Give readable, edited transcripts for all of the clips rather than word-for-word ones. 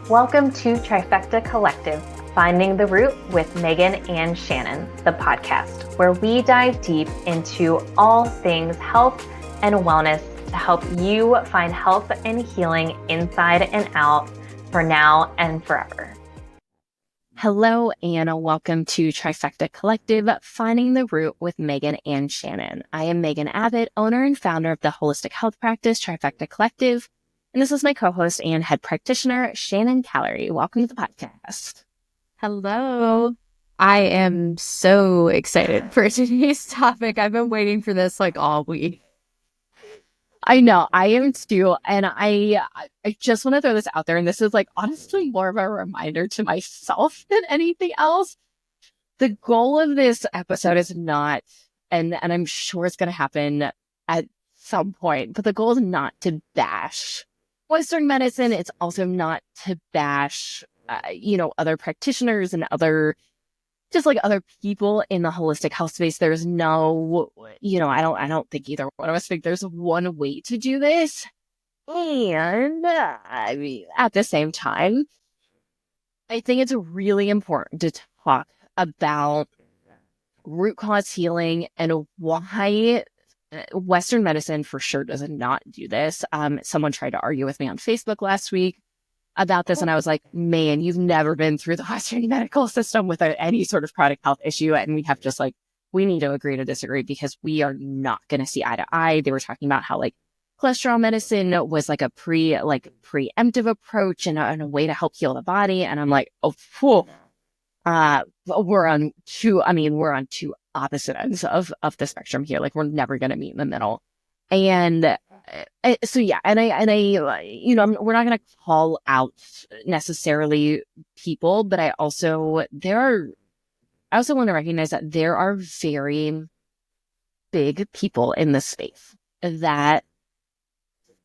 Welcome to Trifecta Collective, Finding the Root with Megan and Shannon, the podcast, where we dive deep into all things health and wellness to help you find health and healing inside and out for now and forever. Hello and welcome to Trifecta Collective, Finding the Root with Megan and Shannon. I am Megan Abbott, owner and founder of the holistic health practice Trifecta Collective. And this is my co-host and head practitioner, Shannon Callery. Welcome to the podcast. Hello. I am so excited for today's topic. I've been waiting for this all week. I know, I am too. And I just want to throw this out there. And this is honestly more of a reminder to myself than anything else. The goal of this episode is not, and I'm sure it's going to happen at some point, but the goal is not to bash Western medicine. It's also not to bash, other practitioners and other people in the holistic health space. There's no, I don't think either one of us think there's one way to do this. And at the same time, I think it's really important to talk about root cause healing and why Western medicine for sure does not do this. Someone tried to argue with me on Facebook last week about this, and I was like, man, you've never been through the Western medical system without any sort of chronic health issue, and we have just we need to agree to disagree because we are not going to see eye to eye. They were talking about how cholesterol medicine was a preemptive approach and a way to help heal the body, and I'm like, oh, phew. We're on two opposite ends of the spectrum here. We're never going to meet in the middle. And so, yeah. And we're not going to call out necessarily people, but I also want to recognize that there are very big people in this space that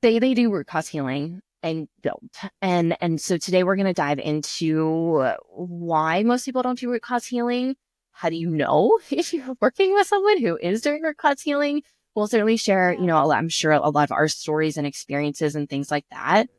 say they do root cause healing and don't. And so today we're going to dive into why most people don't do root cause healing. How do you know if you're working with someone who is doing root cause healing? We'll certainly share, I'm sure a lot of our stories and experiences and things like that.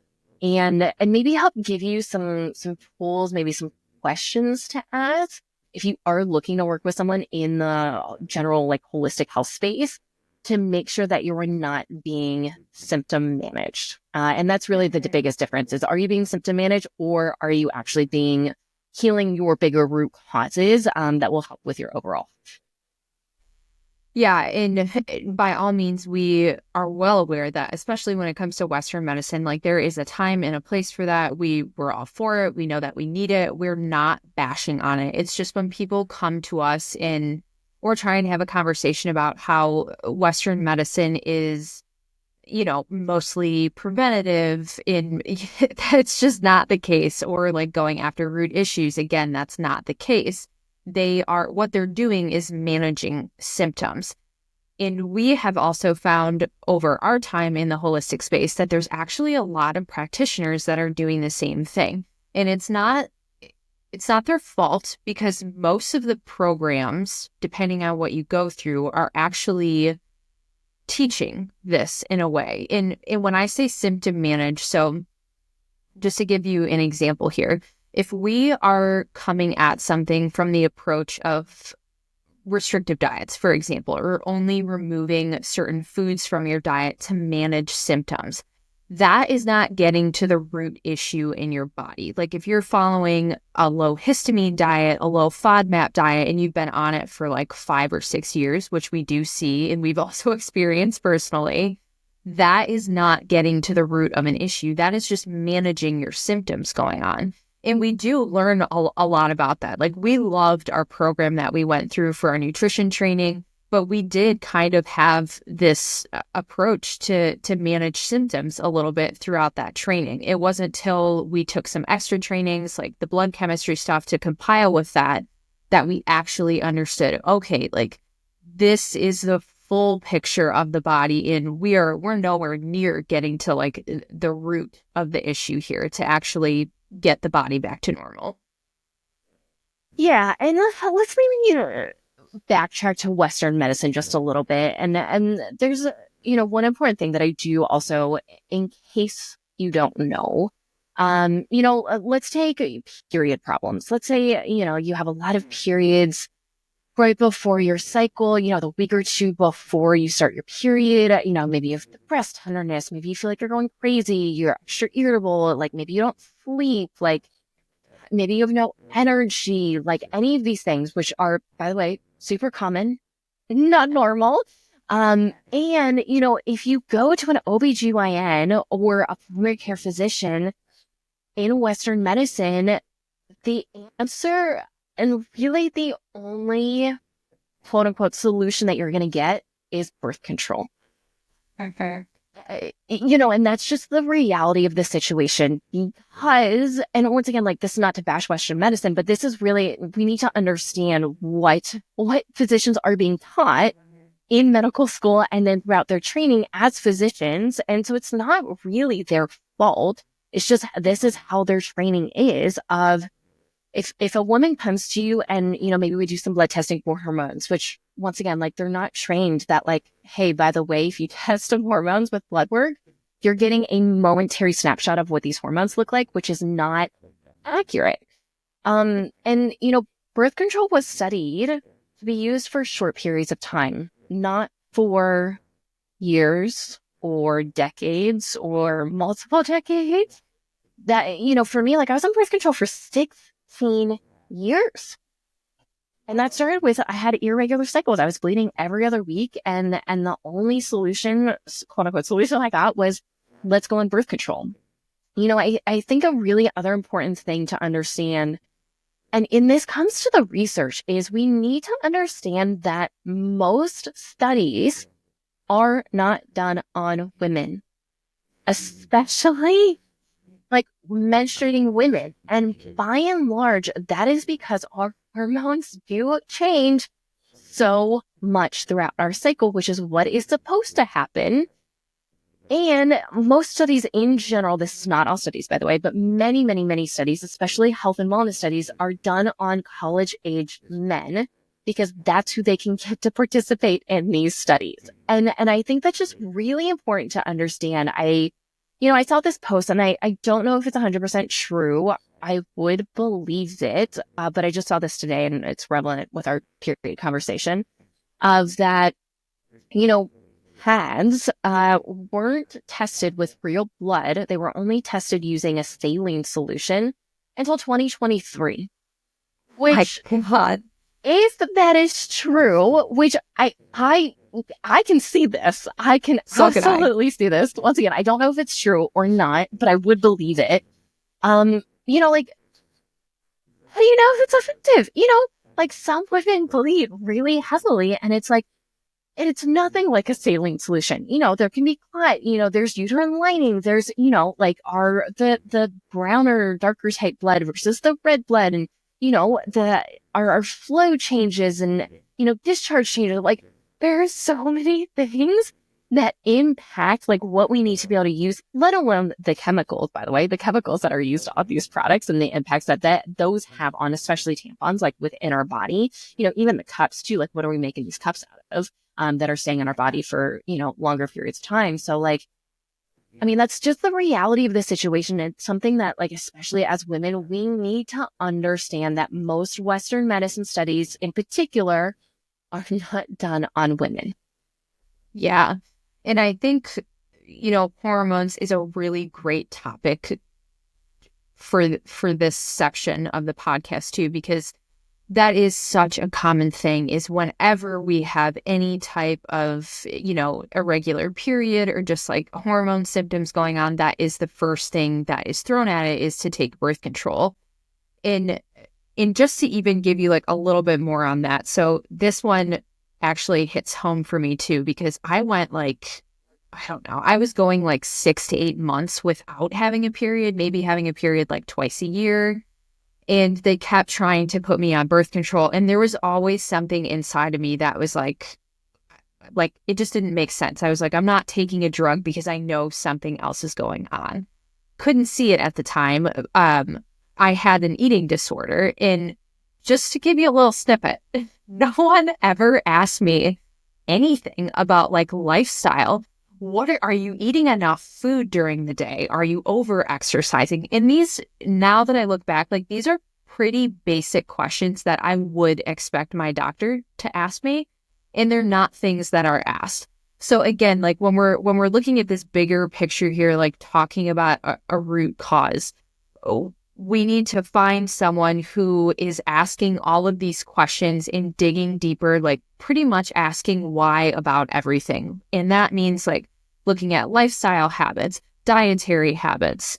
And maybe help give you some tools, maybe some questions to ask if you are looking to work with someone in the general holistic health space, to make sure that you're not being symptom managed. And that's really the biggest difference is, are you being symptom managed, or are you actually healing your bigger root causes that will help with your overall? Yeah, and by all means, we are well aware that, especially when it comes to Western medicine, there is a time and a place for that. We're all for it. We know that we need it. We're not bashing on it. It's just when people come to us and we're trying to have a conversation about how Western medicine is, mostly preventative, that's just not the case, or going after root issues. Again, that's not the case. What they're doing is managing symptoms. And we have also found over our time in the holistic space that there's actually a lot of practitioners that are doing the same thing. And it's not their fault, because most of the programs, depending on what you go through, are actually teaching this in a way. And when I say symptom manage, so just to give you an example here, if we are coming at something from the approach of restrictive diets, for example, or only removing certain foods from your diet to manage symptoms, that is not getting to the root issue in your body. If you're following a low histamine diet, a low FODMAP diet, and you've been on it for 5 or 6 years, which we do see, and we've also experienced personally, that is not getting to the root of an issue. That is just managing your symptoms going on. And we do learn a lot about that. We loved our program that we went through for our nutrition training, but we did kind of have this approach to manage symptoms a little bit throughout that training. It wasn't till we took some extra trainings, like the blood chemistry stuff, to compile with that we actually understood, okay, this is the full picture of the body, and we're nowhere near getting to the root of the issue here to actually get the body back to normal. Yeah, and let's maybe backtrack to Western medicine just a little bit. And there's, one important thing that I do also, in case you don't know, Let's take period problems. Let's say, you have a lot of periods right before your cycle, the week or two before you start your period. Maybe you have the breast tenderness, maybe you feel like you're going crazy, you're extra irritable, like maybe you don't sleep, like maybe you have no energy, like any of these things, which are, by the way, super common, not normal. And if you go to an OBGYN or a primary care physician in Western medicine, the answer and really the only quote unquote solution that you're going to get is birth control. Okay. And that's just the reality of the situation because, and once again, like this is not to bash Western medicine, but this is really, we need to understand what physicians are being taught in medical school and then throughout their training as physicians. And so it's not really their fault. It's just, this is how their training is of, if a woman comes to you and, maybe we do some blood testing for hormones, which once again, like they're not trained that like, hey, by the way, if you test some hormones with blood work, you're getting a momentary snapshot of what these hormones look like, which is not accurate. Birth control was studied to be used for short periods of time, not for years or decades or multiple decades. That, for me, like I was on birth control for 16 years. And that started with, I had irregular cycles. I was bleeding every other week. And the only solution, quote unquote, solution I got was, let's go on birth control. I think a really other important thing to understand, and in this comes to the research, is we need to understand that most studies are not done on women, especially like menstruating women. And by and large, that is because our hormones do change so much throughout our cycle, which is what is supposed to happen. And most studies in general, this is not all studies, by the way, but many, many, many studies, especially health and wellness studies, are done on college-age men because that's who they can get to participate in these studies. And I think that's just really important to understand. I saw this post and I don't know if it's 100% true. I would believe it, but I just saw this today and it's relevant with our period conversation of that, pads weren't tested with real blood. They were only tested using a saline solution until 2023, which if that is true, which I can see this. I can absolutely see this. Once again, I don't know if it's true or not, but I would believe it. Like, how do you know if it's effective? Like some women bleed really heavily and it's like, and it's nothing like a saline solution. There can be clot, there's uterine lining, there's, like the browner, darker type blood versus the red blood and, our flow changes and, discharge changes. Like there are so many things that impact like what we need to be able to use, let alone the chemicals, by the way, the chemicals that are used on these products and the impacts that those have on, especially tampons, like within our body, even the cups too, like what are we making these cups out of? That are staying in our body for, longer periods of time. So like, that's just the reality of the situation. It's something that like, especially as women, we need to understand that most Western medicine studies in particular are not done on women. Yeah. And I think, hormones is a really great topic for this section of the podcast too, because that is such a common thing is whenever we have any type of, irregular period or just like hormone symptoms going on, that is the first thing that is thrown at it is to take birth control. And just to even give you like a little bit more on that. So this one actually hits home for me too, because I went like, I don't know, I was going like 6 to 8 months without having a period, maybe having a period like twice a year. And they kept trying to put me on birth control. And there was always something inside of me that was like it just didn't make sense. I was like, I'm not taking a drug because I know something else is going on. Couldn't see it at the time. I had an eating disorder. And just to give you a little snippet, no one ever asked me anything about like lifestyle are you eating enough food during the day? Are you over exercising? And these, now that I look back, like these are pretty basic questions that I would expect my doctor to ask me, and they're not things that are asked. So again, like when we're looking at this bigger picture here, like talking about a root cause, we need to find someone who is asking all of these questions and digging deeper, like pretty much asking why about everything. And that means like looking at lifestyle habits, dietary habits,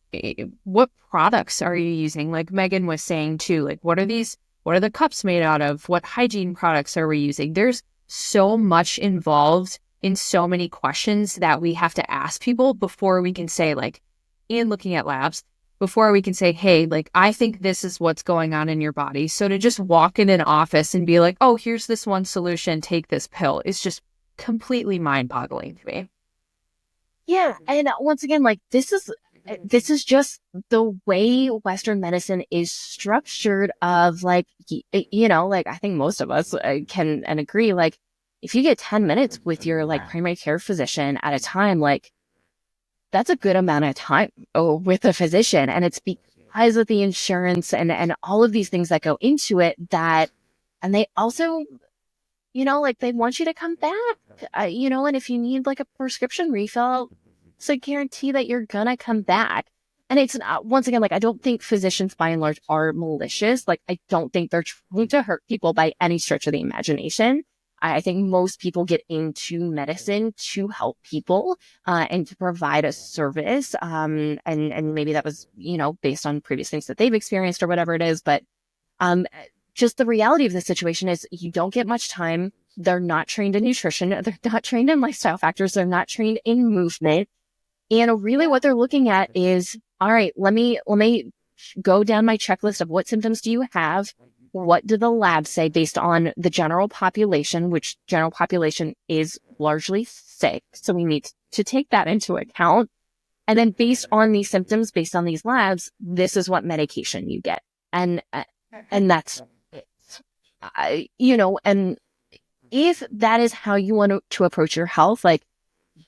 what products are you using? Like Megan was saying too, like what are the cups made out of? What hygiene products are we using? There's so much involved in so many questions that we have to ask people before we can say, like, in looking at labs, before we can say, hey, like, I think this is what's going on in your body. So to just walk in an office and be like, oh, here's this one solution, take this pill, is just completely mind-boggling to me. Yeah. And once again, like, this is just the way Western medicine is structured of like, like I think most of us can and agree, like, if you get 10 minutes with your like primary care physician at a time, like that's a good amount of time with a physician. And it's because of the insurance and all of these things that go into it and they also, like they want you to come back, and if you need like a prescription refill, it's a guarantee that you're gonna come back. And it's not, once again, like, I don't think physicians by and large are malicious. Like, I don't think they're trying to hurt people by any stretch of the imagination. I think most people get into medicine to help people and to provide a service. And maybe that was, based on previous things that they've experienced or whatever it is. But just the reality of the situation is you don't get much time. They're not trained in nutrition. They're not trained in lifestyle factors. They're not trained in movement. And really what they're looking at is, all right, let me go down my checklist of what symptoms do you have? What do the labs say based on the general population, which general population is largely sick. So we need to take that into account. And then based on these symptoms, based on these labs, this is what medication you get. And that's it. And if that is how you want to approach your health, like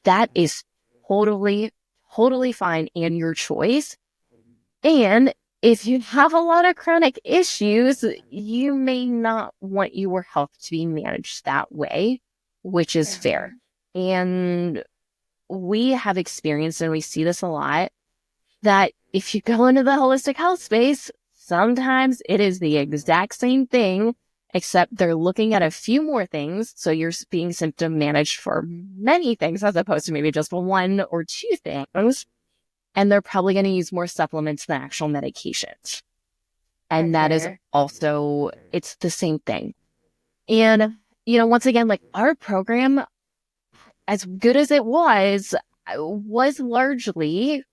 that is totally, totally fine and your choice. And if you have a lot of chronic issues, you may not want your health to be managed that way, which is fair. And we have experienced, and we see this a lot, that if you go into the holistic health space, sometimes it is the exact same thing, except they're looking at a few more things. So you're being symptom managed for many things as opposed to maybe just one or two things. And they're probably going to use more supplements than actual medications. And that is also, it's the same thing. And, once again, like our program, as good as it was largely,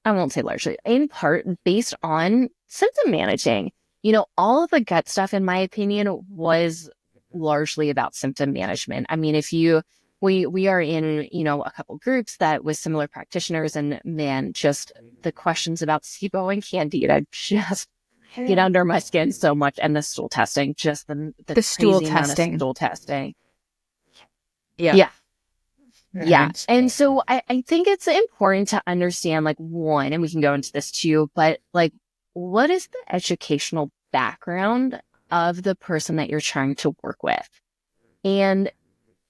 I won't say largely, in part based on symptom managing. All of the gut stuff, in my opinion, was largely about symptom management. I mean, we are in, a couple groups that with similar practitioners, and man, just the questions about SIBO and Candida just get under my skin so much. And the stool testing, just the stool crazy amount of testing. stool testing. Yeah. Yeah. And so I think it's important to understand, like, one, and we can go into this too, but like, what is the educational background of the person that you're trying to work with? And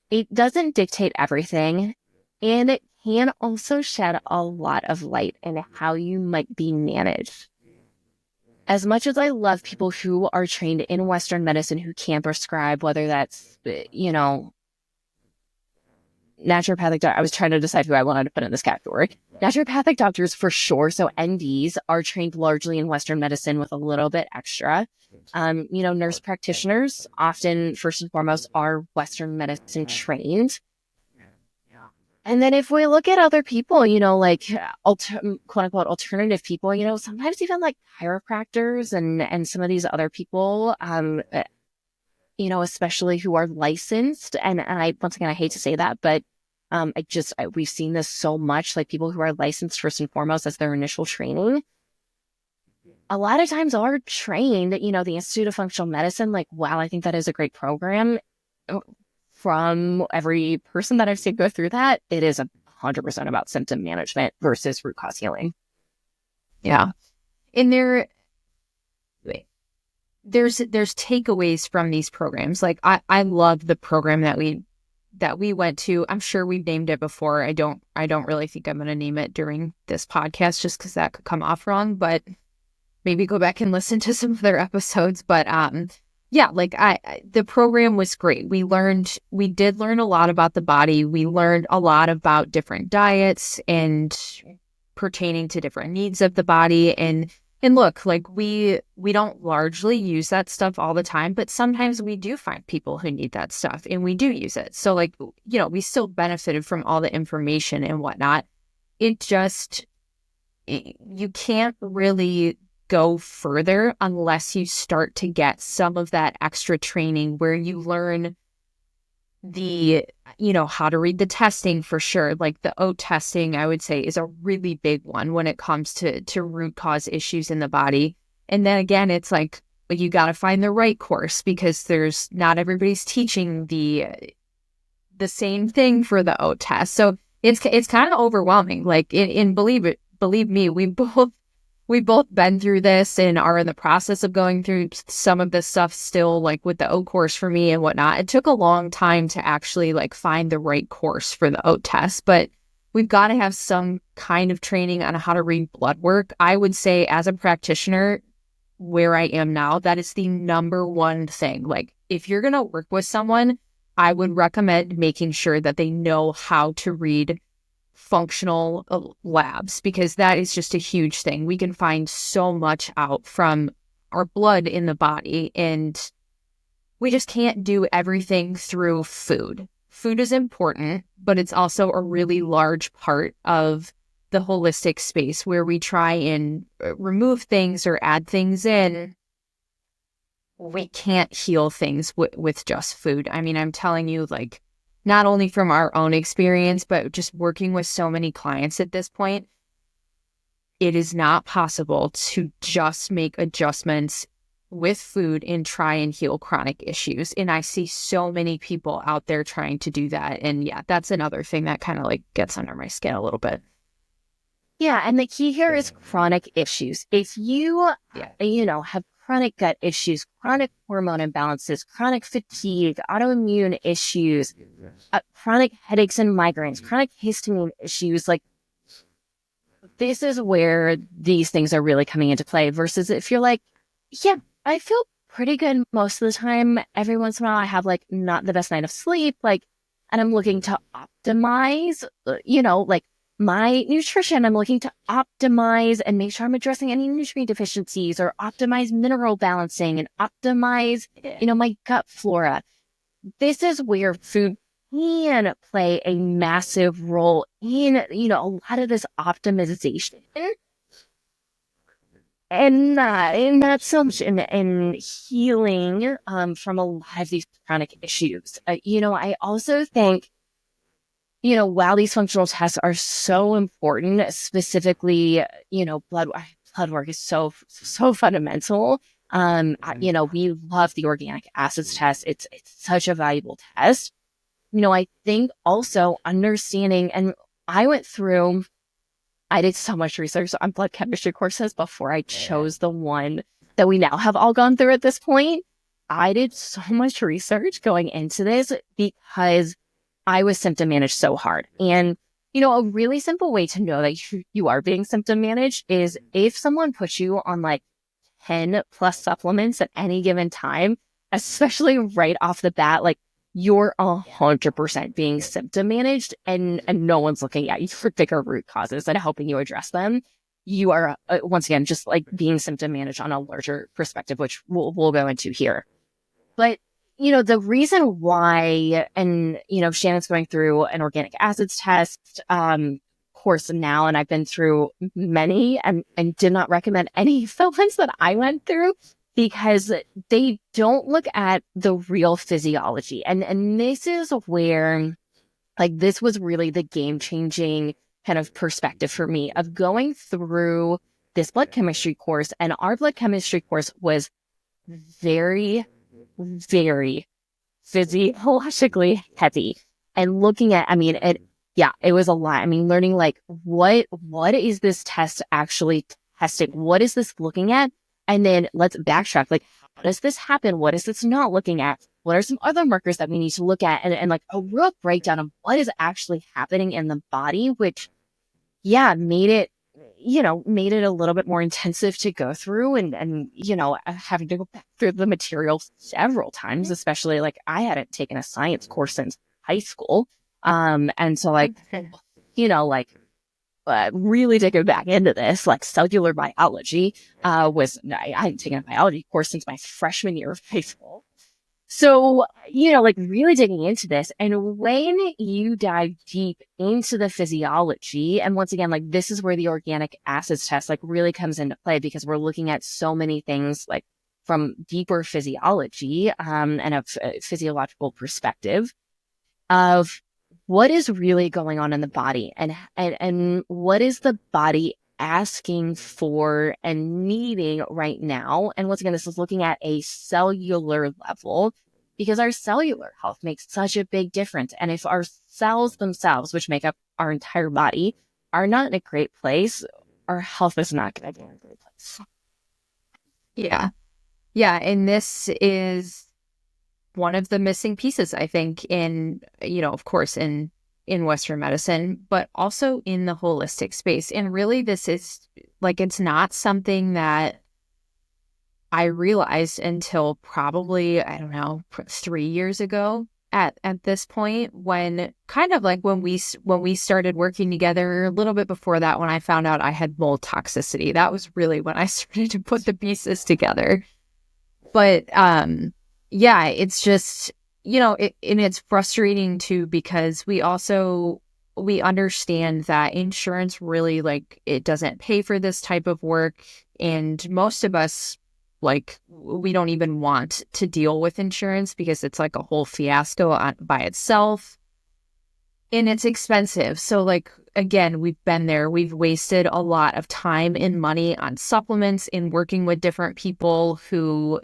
it doesn't dictate everything, and it can also shed a lot of light into how you might be managed. As much as I love people who are trained in Western medicine who can prescribe, whether that's, naturopathic doctor, I was trying to decide who I wanted to put in this category. Naturopathic doctors for sure. So NDs are trained largely in Western medicine with a little bit extra. Nurse practitioners often, first and foremost, are Western medicine trained. And then if we look at other people, like quote unquote alternative people, sometimes even like chiropractors and some of these other people, especially who are licensed. And once again, I hate to say that, but we've seen this so much, like people who are licensed first and foremost as their initial training. A lot of times are trained, the Institute of Functional Medicine, like, wow, I think that is a great program. from every person that I've seen go through that, it is 100% about symptom management versus root cause healing. Yeah. And there's takeaways from these programs. Like I love the program that we went to. I'm sure we've named it before. I don't really think I'm going to name it during this podcast just because that could come off wrong, but maybe go back and listen to some of their episodes. But yeah, like the program was great. We did learn a lot about the body. We learned a lot about different diets and pertaining to different needs of the body. And look, like we don't largely use that stuff all the time, but sometimes we do find people who need that stuff and we do use it. So like, you know, we still benefited from all the information and whatnot. You can't really go further unless you start to get some of that extra training where you learn how to read the testing for sure. Like the O testing, I would say, is a really big one when it comes to root cause issues in the body. And then again, it's like, you got to find the right course because there's not everybody's teaching the same thing for the O test. So it's kind of overwhelming. Like, believe me, we've both been through this and are in the process of going through some of this stuff still, like with the O course for me and whatnot. It took a long time to actually like find the right course for the O test, but we've got to have some kind of training on how to read blood work. I would say as a practitioner where I am now, that is the number one thing. Like if you're going to work with someone, I would recommend making sure that they know how to read functional labs, because that is just a huge thing. We can find so much out from our blood in the body, and we just can't do everything through food. Food is important, but it's also a really large part of the holistic space where we try and remove things or add things in. We can't heal things with just food. I mean, I'm telling you, like, not only from our own experience, but just working with so many clients at this point, it is not possible to just make adjustments with food and try and heal chronic issues. And I see so many people out there trying to do that. And yeah, that's another thing that kind of like gets under my skin a little bit. Yeah. And the key here is chronic issues. If you, have chronic gut issues, chronic hormone imbalances, chronic fatigue, autoimmune issues, chronic headaches and migraines, chronic histamine issues, like this is where these things are really coming into play versus if you're like, yeah, I feel pretty good most of the time. Every once in a while I have like not the best night of sleep, like, and I'm looking to optimize, like my nutrition. I'm looking to optimize and make sure I'm addressing any nutrient deficiencies or optimize mineral balancing and optimize, my gut flora. This is where food can play a massive role in, a lot of this optimization. And not so much in healing from a lot of these chronic issues. I also think, while these functional tests are so important, specifically, blood work is so fundamental. We love the organic acids test. It's such a valuable test. I think also understanding, and I did so much research on blood chemistry courses before I chose the one that we now have all gone through at this point. I did so much research going into this because I was symptom managed so hard. And, a really simple way to know that you are being symptom managed is if someone puts you on like 10 plus supplements at any given time, especially right off the bat, like you're 100% being symptom managed and no one's looking at you for bigger root causes and helping you address them. You are, once again, just like being symptom managed on a larger perspective, which we'll go into here. But the reason why, and, Shannon's going through an organic acids test course now, and I've been through many and did not recommend any of the ones that I went through because they don't look at the real physiology. And this is where, like, this was really the game-changing kind of perspective for me of going through this blood chemistry course. And our blood chemistry course was very, very physiologically heavy. And looking at, it was a lot. Learning like what is this test actually testing? What is this looking at? And then let's backtrack. Like, how does this happen? What is this not looking at? What are some other markers that we need to look at? And like a real breakdown of what is actually happening in the body, which, made it a little bit more intensive to go through and having to go back through the material several times, especially like I hadn't taken a science course since high school. And so like, really digging back into this, like cellular biology, I hadn't taken a biology course since my freshman year of high school. So, like really digging into this, and when you dive deep into the physiology, and once again, like this is where the organic acids test like really comes into play, because we're looking at so many things like from deeper physiology, and a physiological perspective of what is really going on in the body, and what is the body asking for and needing right now. And once again, this is looking at a cellular level, because our cellular health makes such a big difference. And if our cells themselves, which make up our entire body, are not in a great place, our health is not going to be in a great place. Yeah. Yeah. And this is one of the missing pieces, I think, in, of course, in Western medicine, but also in the holistic space. And really, this is like, it's not something that I realized until probably, I don't know, 3 years ago at this point, when kind of like when we started working together. A little bit before that, when I found out I had mold toxicity, that was really when I started to put the pieces together. But it's just, and it's frustrating too, because we understand that insurance really, like, it doesn't pay for this type of work. And most of us, like, we don't even want to deal with insurance because it's like a whole fiasco by itself. And it's expensive. So like, again, we've been there. We've wasted a lot of time and money on supplements, in working with different people who,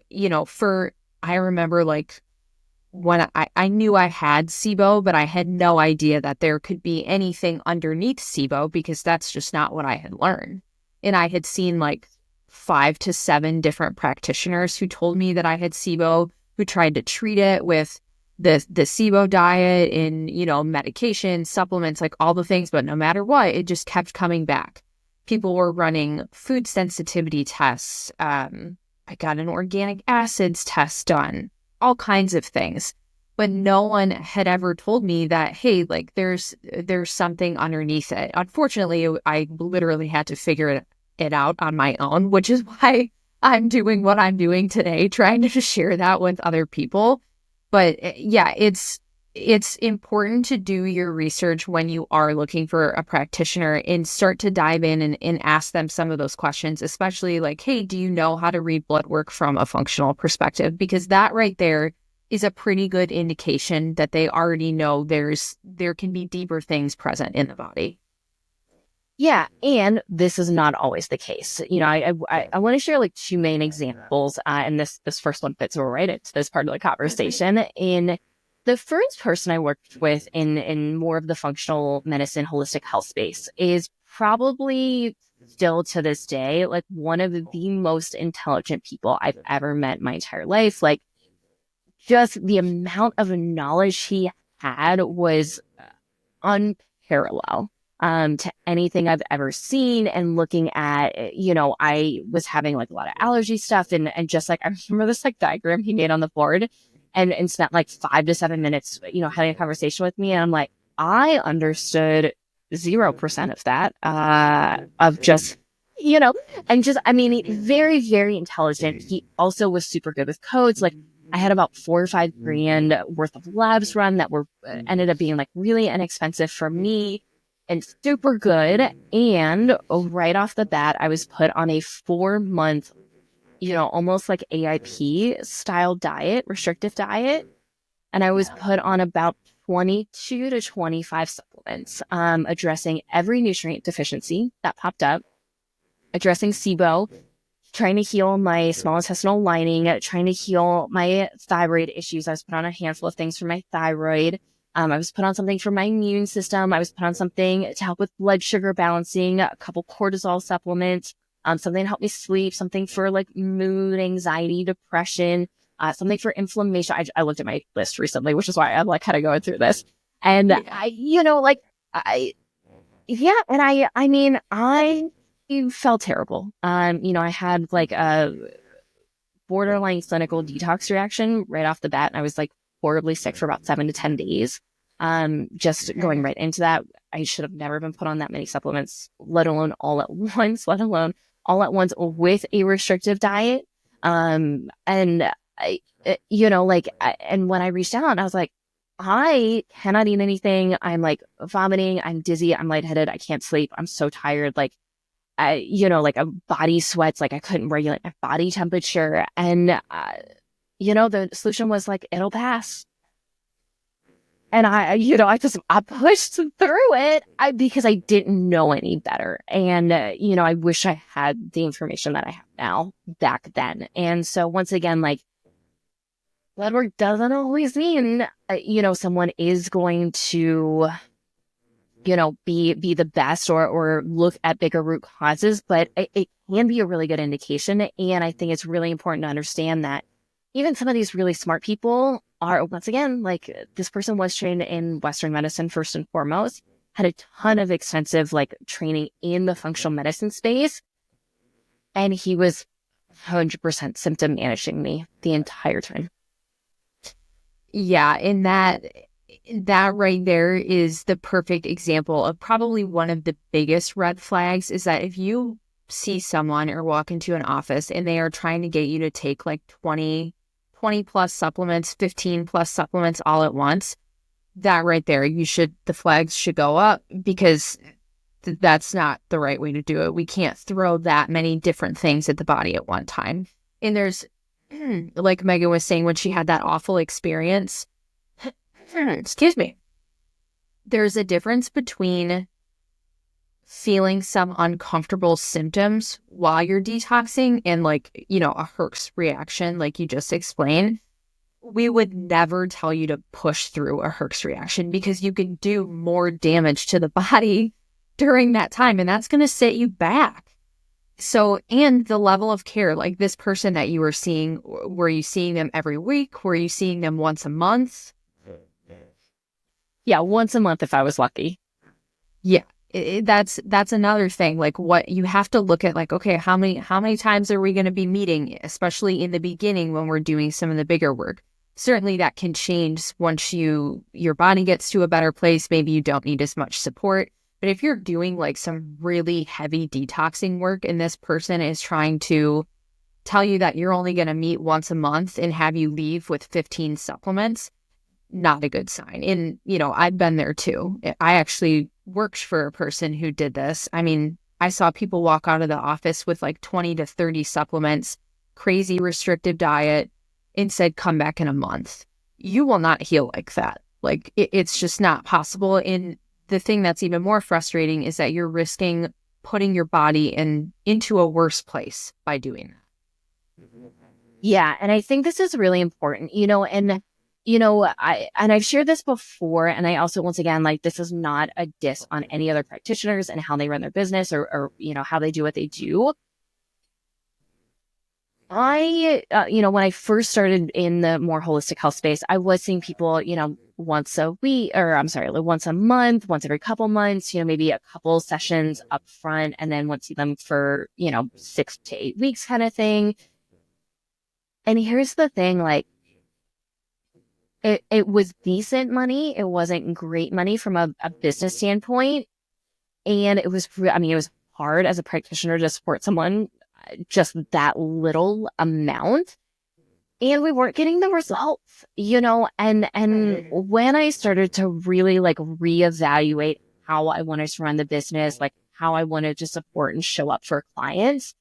I remember like when I knew I had SIBO, but I had no idea that there could be anything underneath SIBO, because that's just not what I had learned. And I had seen like 5 to 7 different practitioners who told me that I had SIBO, who tried to treat it with the SIBO diet and, medication, supplements, like all the things. But no matter what, it just kept coming back. People were running food sensitivity tests. I got an organic acids test done, all kinds of things. But no one had ever told me that, hey, like there's something underneath it. Unfortunately, I literally had to figure it out on my own, which is why I'm doing what I'm doing today, trying to share that with other people. But yeah, it's important to do your research when you are looking for a practitioner, and start to dive in and ask them some of those questions, especially like, hey, do you know how to read blood work from a functional perspective? Because that right there is a pretty good indication that they already know there can be deeper things present in the body. Yeah, and this is not always the case. I want to share like 2 main examples, and this first one fits right into this part of the conversation. In the first person I worked with in more of the functional medicine, holistic health space, is probably still to this day like one of the most intelligent people I've ever met in my entire life. Like, just the amount of knowledge he had was unparalleled to anything I've ever seen. And looking at, I was having like a lot of allergy stuff, and just like, I remember this like diagram he made on the board, and spent like 5 to 7 minutes, having a conversation with me. And I'm like, I understood 0% of that, of just, and just, very, very intelligent. He also was super good with codes. Like, I had about $4 or $5 grand worth of labs run that were ended up being like really inexpensive for me, and super good. And right off the bat, I was put on a 4-month, almost like AIP style diet, restrictive diet. And I was put on about 22 to 25 supplements, addressing every nutrient deficiency that popped up, addressing SIBO, trying to heal my small intestinal lining, trying to heal my thyroid issues. I was put on a handful of things for my thyroid. I was put on something for my immune system. I was put on something to help with blood sugar balancing, a couple cortisol supplements, something to help me sleep, something for like mood, anxiety, depression, something for inflammation. I looked at my list recently, which is why I'm like kind of going through this. And I felt terrible. I had like a borderline clinical detox reaction right off the bat. And I was like horribly sick for about 7 to 10 days. Just going right into that, I should have never been put on that many supplements, let alone all at once with a restrictive diet. And when I reached out, I was like, I cannot eat anything. I'm like vomiting. I'm dizzy. I'm lightheaded. I can't sleep. I'm so tired. Like, a body sweats. Like I couldn't regulate my body temperature. And, the solution was like, it'll pass. And I pushed through it because I didn't know any better. And, I wish I had the information that I have now back then. And so once again, like, blood work doesn't always mean, someone is going to, be the best or look at bigger root causes, but it can be a really good indication. And I think it's really important to understand that even some of these really smart people are, once again, like this person was trained in Western medicine first and foremost, had a ton of extensive like training in the functional medicine space. And he was 100% symptom managing me the entire time. Yeah, and that right there is the perfect example of probably one of the biggest red flags is that if you see someone or walk into an office and they are trying to get you to take like 20 plus supplements, 15 plus supplements all at once, that right there, the flags should go up because that's not the right way to do it. We can't throw that many different things at the body at one time. And there's, like Megan was saying, when she had that awful experience, excuse me, there's a difference between feeling some uncomfortable symptoms while you're detoxing and like, a Herx reaction, like you just explained. We would never tell you to push through a Herx reaction because you can do more damage to the body during that time, and that's going to set you back. So, and the level of care, like this person that you were seeing, were you seeing them every week? Were you seeing them once a month? Yeah, once a month if I was lucky. Yeah, that's another thing. Like what you have to look at, like, okay, how many times are we going to be meeting, especially in the beginning when we're doing some of the bigger work? Certainly that can change once your body gets to a better place. Maybe you don't need as much support. But if you're doing like some really heavy detoxing work and this person is trying to tell you that you're only going to meet once a month and have you leave with 15 supplements, not a good sign. And, I've been there too. I actually worked for a person who did this. I mean, I saw people walk out of the office with like 20 to 30 supplements, crazy restrictive diet, and said, come back in a month. You will not heal like that. Like it's just not possible. And the thing that's even more frustrating is that you're risking putting your body into a worse place by doing that. Yeah. And I think this is really important, I've shared this before. And I also, once again, like, this is not a diss on any other practitioners and how they run their business or how they do what they do. When I first started in the more holistic health space, I was seeing people, once a month, once every couple months, maybe a couple sessions up front, and then would see them for, 6 to 8 weeks kind of thing. And here's the thing, like, it was decent money. It wasn't great money from a business standpoint. And it was hard as a practitioner to support someone just that little amount. And we weren't getting the results, and when I started to really like reevaluate how I wanted to run the business, like how I wanted to support and show up for clients,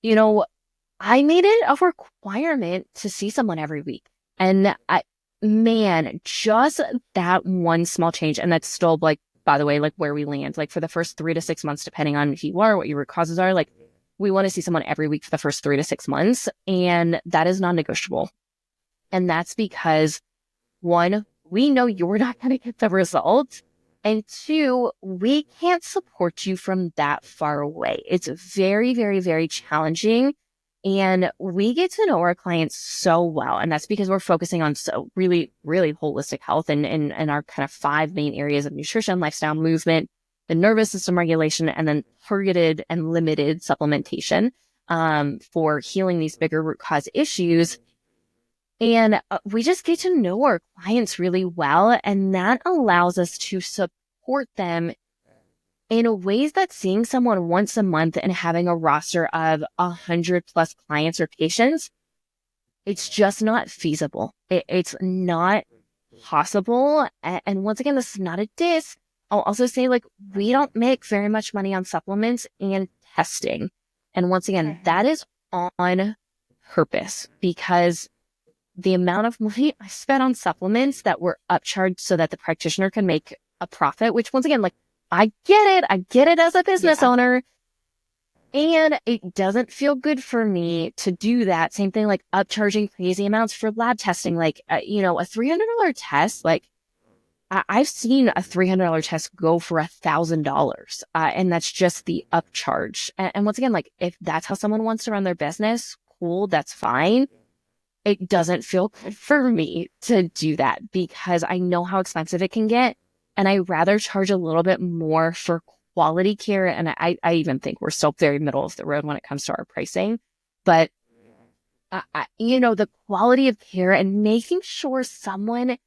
I made it a requirement to see someone every week. And just that one small change, and that's still like, by the way, like where we land, like for the first 3 to 6 months, depending on who you are, what your root causes are, like we want to see someone every week for the first 3 to 6 months. And that is non-negotiable. And that's because, one, we know you're not going to get the results. And two, we can't support you from that far away. It's very, very, very challenging. And we get to know our clients so well. And that's because we're focusing on so really, really holistic health and our kind of 5 main areas of nutrition, lifestyle, movement, the nervous system regulation, and then targeted and limited supplementation for healing these bigger root cause issues. And we just get to know our clients really well. And that allows us to support them in ways that seeing someone once a month and having a roster of 100+ clients or patients, it's just not feasible. It's not possible. And once again, this is not a diss. I'll also say, like, we don't make very much money on supplements and testing. And once again, that is on purpose, because the amount of money I spent on supplements that were upcharged so that the practitioner can make a profit, which once again, like, I get it as a business owner, and it doesn't feel good for me to do that. Same thing, like upcharging crazy amounts for lab testing, like, a $300 test. Like, I've seen a $300 test go for $1,000. And that's just the upcharge. And once again, like, if that's how someone wants to run their business, cool, that's fine. It doesn't feel good for me to do that because I know how expensive it can get. And I rather charge a little bit more for quality care. And I even think we're still very middle of the road when it comes to our pricing. But, the quality of care and making sure someone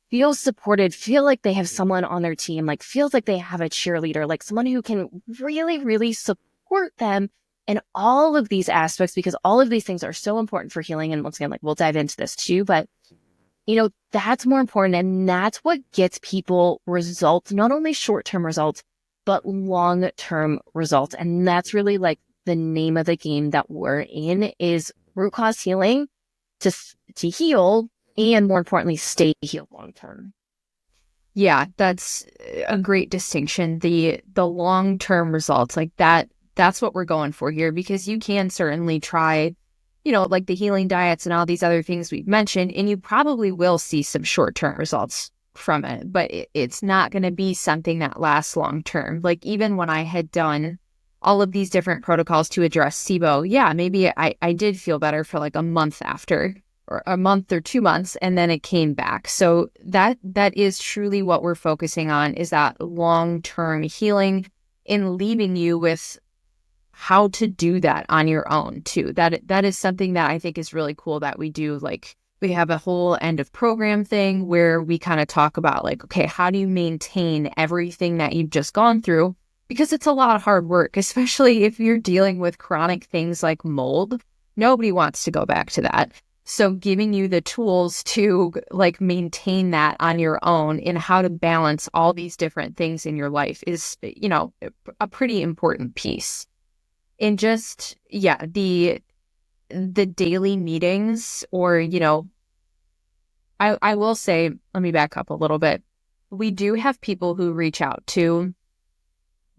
feels supported, feel like they have someone on their team, like feels like they have a cheerleader, like someone who can really, really support them in all of these aspects, because all of these things are so important for healing. And once again, like, we'll dive into this too, but that's more important. And that's what gets people results, not only short-term results, but long-term results. And that's really like the name of the game that we're in, is root cause healing to heal, and more importantly, stay healed long-term. Yeah, that's a great distinction. The long-term results, like that's what we're going for here, because you can certainly try, like the healing diets and all these other things we've mentioned, and you probably will see some short-term results from it, but it's not going to be something that lasts long-term. Like, even when I had done all of these different protocols to address SIBO, yeah, maybe I did feel better for like a month after, or a month or 2 months, and then it came back. So that is truly what we're focusing on, is that long-term healing, in leaving you with how to do that on your own too. That is something that I think is really cool that we do. Like, we have a whole end of program thing where we kind of talk about, like, okay, how do you maintain everything that you've just gone through? Because it's a lot of hard work, especially if you're dealing with chronic things like mold. Nobody wants to go back to that. So giving you the tools to like maintain that on your own, and how to balance all these different things in your life is, a pretty important piece. And just, the daily meetings, or, I will say, let me back up a little bit. We do have people who reach out to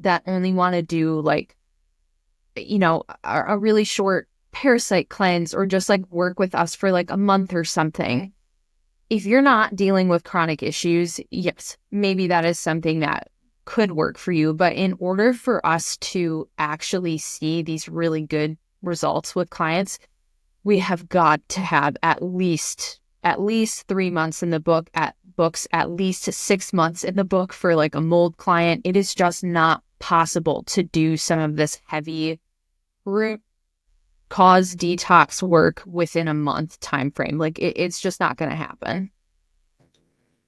that only want to do like, a really short parasite cleanse, or just like work with us for like a month or something. If you're not dealing with chronic issues, yes, maybe that is something that could work for you. But in order for us to actually see these really good results with clients, we have got to have at least 3 months in the book, at least 6 months in the book for like a mold client. It is just not possible to do some of this heavy root cause detox work within a month time frame. Like, it's just not going to happen.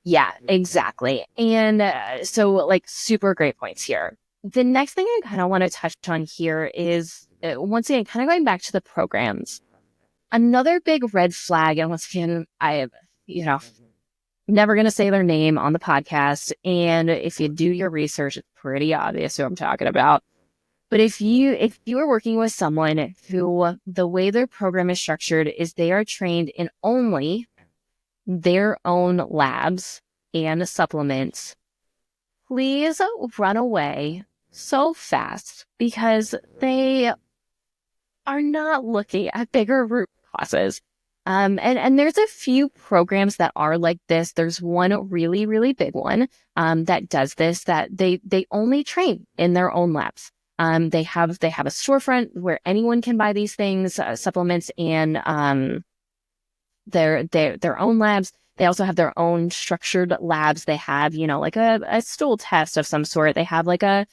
Yeah, exactly. And so, like, super great points here. The next thing I kind of want to touch on here is, once again, kind of going back to the programs. Another big red flag, and once again, never going to say their name on the podcast. And if you do your research, it's pretty obvious who I'm talking about. But if you are working with someone who the way their program is structured is they are trained in only their own labs and supplements, please run away so fast, because they are not looking at bigger root causes. And there's a few programs that are like this. There's one really, really big one that does this, that they only train in their own labs. They have a storefront where anyone can buy these things, supplements, and their own labs. They also have their own structured labs. They have, like a stool test of some sort. They have like a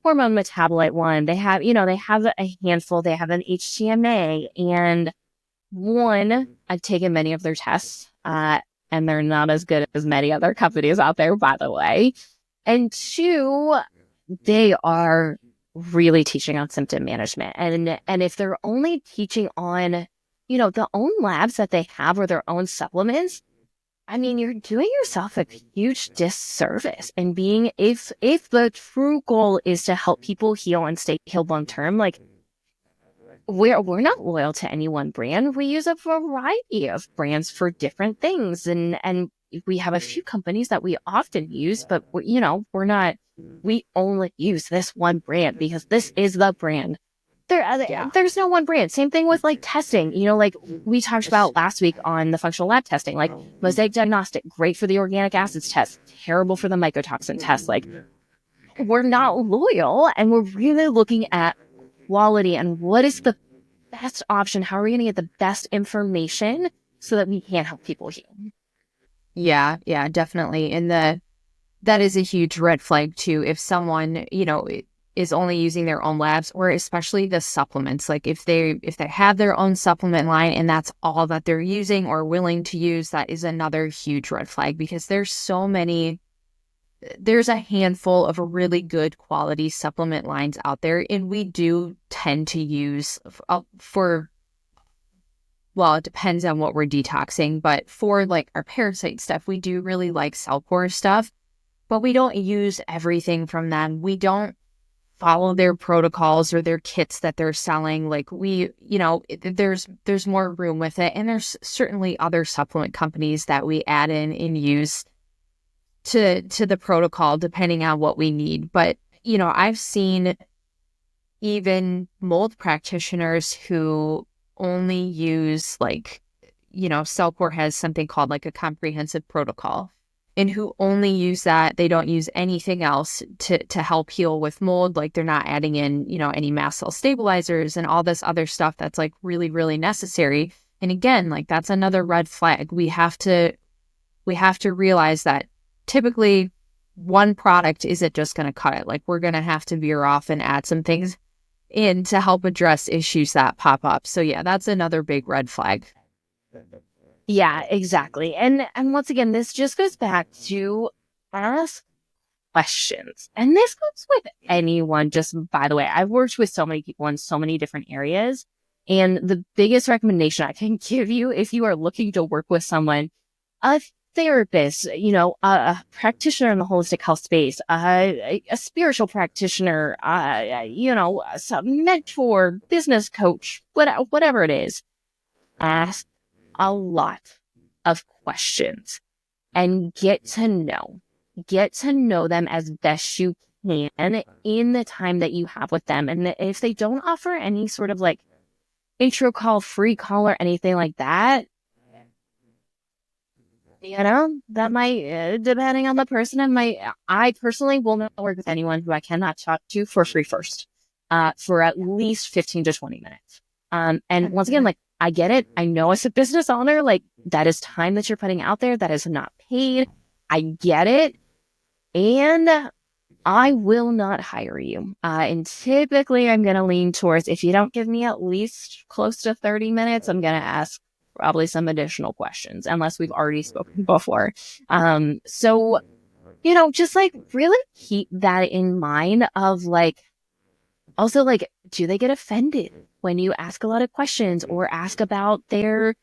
hormone metabolite one. They have, they have a handful. They have an HTMA. And one, I've taken many of their tests, and they're not as good as many other companies out there, by the way. And two, they are really teaching on symptom management. And if they're only teaching on, the own labs that they have or their own supplements, I mean, you're doing yourself a huge disservice. And if the true goal is to help people heal and stay healed long term, like, we're not loyal to any one brand. We use a variety of brands for different things. And we have a few companies that we often use, but we only use this one brand because this is the brand. There's no one brand. Same thing with like testing, like we talked about last week on the functional lab testing, like Mosaic Diagnostic, great for the organic acids test, terrible for the mycotoxin test. Like, we're not loyal, and we're really looking at quality and what is the best option. How are we going to get the best information so that we can help people heal? Yeah, definitely. And that is a huge red flag too. If someone, is only using their own labs, or especially the supplements, like if they have their own supplement line and that's all that they're using or willing to use, that is another huge red flag, because there's a handful of really good quality supplement lines out there. And we do tend to use it depends on what we're detoxing, but for like our parasite stuff, we do really like Cellcore stuff, but we don't use everything from them. We don't follow their protocols or their kits that they're selling. Like there's more room with it. And there's certainly other supplement companies that we add in and use to the protocol depending on what we need. But, I've seen even mold practitioners who only use Cellcore has something called like a comprehensive protocol, and who only use that. They don't use anything else to help heal with mold. Like, they're not adding in, any mast cell stabilizers and all this other stuff that's like really, really necessary. And again, like, that's another red flag. We have to realize that typically one product isn't just going to cut it. Like, we're going to have to veer off and add some things in to help address issues that pop up. So yeah, that's another big red flag. Yeah, exactly. And once again, this just goes back to ask questions. And this goes with anyone. Just by the way, I've worked with so many people in so many different areas. And the biggest recommendation I can give you, if you are looking to work with someone, a therapist, a practitioner in the holistic health space, a spiritual practitioner, some mentor, business coach, whatever it is, ask a lot of questions and get to know them as best you can in the time that you have with them. And if they don't offer any sort of like intro call, free call, or anything like that, that might, depending on the person, I personally will not work with anyone who I cannot talk to for free first, for at least 15 to 20 minutes. And once again, like, I get it. I know as a business owner, like, that is time that you're putting out there that is not paid. I get it. And I will not hire you. And typically I'm going to lean towards, if you don't give me at least close to 30 minutes, I'm going to ask probably some additional questions, unless we've already spoken before. So, just like really keep that in mind of like, also like, do they get offended when you ask a lot of questions or ask about their